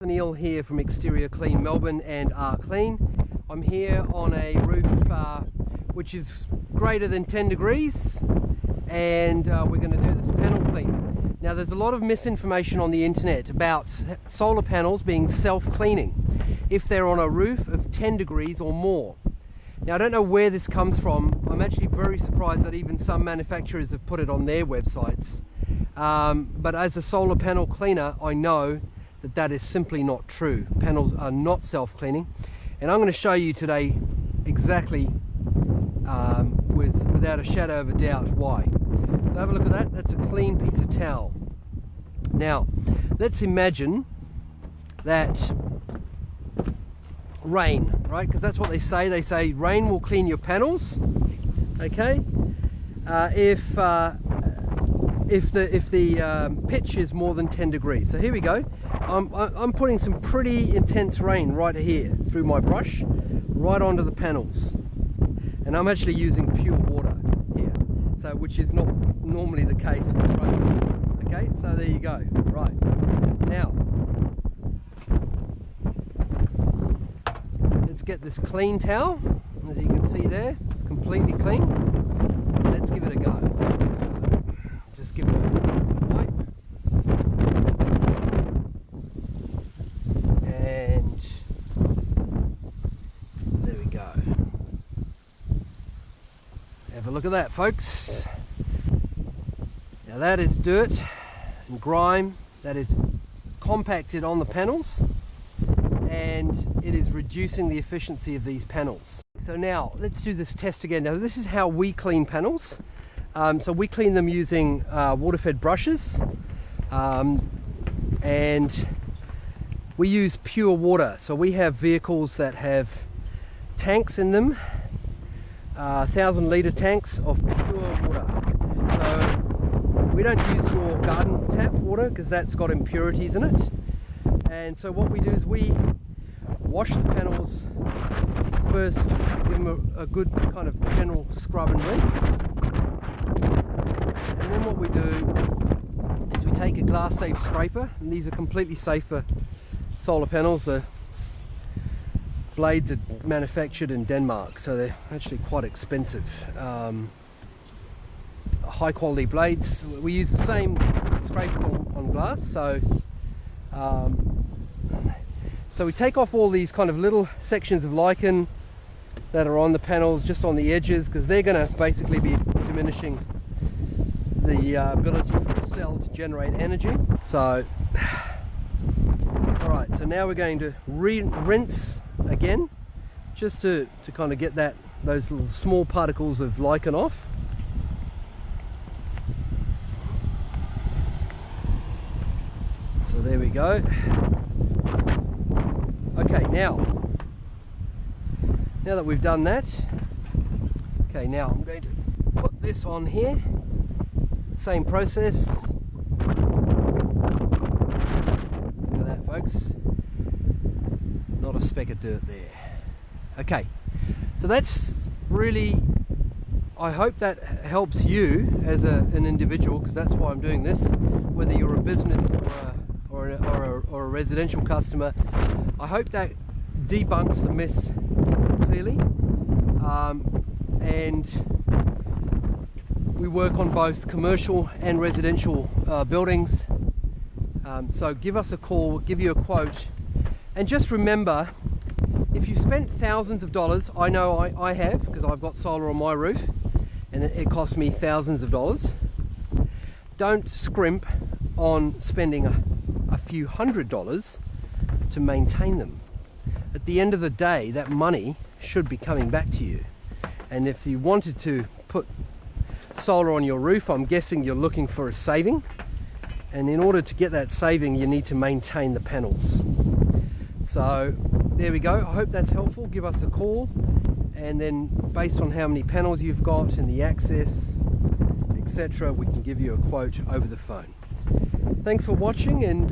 Neil here from Exterior Clean Melbourne and Clean. I'm here on a roof which is greater than 10 degrees and we're going to do this panel clean. Now there's a lot of misinformation on the internet about solar panels being self-cleaning if they're on a roof of 10 degrees or more. Now I don't know where this comes from. I'm actually very surprised that even some manufacturers have put it on their websites. But as a solar panel cleaner, I know that is simply not true. Panels are not self-cleaning, and I'm going to show you today exactly without a shadow of a doubt why. So have a look at that. That's a clean piece of towel. Now let's imagine that rain, right? Because that's what they say. They say rain will clean your panels. Okay, if the pitch is more than 10 degrees. So here we go. I'm putting some pretty intense rain right here through my brush, right onto the panels. And I'm actually using pure water here, so which is not normally the case with rain. Okay, so there you go. Right, now let's get this clean towel. As you can see there, it's completely clean. Let's give it a go. So just give it a wipe. And there we go. Have a look at that, folks. Now that is dirt and grime that is compacted on the panels, and it is reducing the efficiency of these panels. So now let's do this test again. Now this is how we clean panels. So we clean them using water-fed brushes, and we use pure water. So we have vehicles that have tanks in them, 1,000-litre tanks of pure water. So we don't use your garden tap water because that's got impurities in it. And so what we do is we wash the panels first, give them a good kind of general scrub and rinse. And then what we do is we take a glass safe scraper, and these are completely safe for solar panels. The blades are manufactured in Denmark, so they're actually quite expensive. High quality blades. We use the same scrapers on glass, so we take off all these kind of little sections of lichen that are on the panels, just on the edges, because they're going to basically be diminishing the ability for the cell to generate energy. So alright, so now we're going to rinse again, just to kind of get those little small particles of lichen off. So there we go. Okay, now that we've done that, okay, now I'm going to put this on here. Same process. Look at that, folks. Not a speck of dirt there. Okay, so that's really, I hope that helps you as an individual, because that's why I'm doing this, whether you're a business or a residential customer. I hope that debunks the myth clearly, and we work on both commercial and residential buildings. So give us a call, we'll give you a quote, and just remember, if you've spent thousands of dollars, I know I have, because I've got solar on my roof and it cost me thousands of dollars, don't scrimp on spending a few $100s to maintain them. At the end of the day, that money should be coming back to you. And if you wanted to put solar on your roof, I'm guessing you're looking for a saving, and in order to get that saving you need to maintain the panels. So there we go. I hope that's helpful. Give us a call, and then based on how many panels you've got and the access, etc., we can give you a quote over the phone. Thanks for watching, and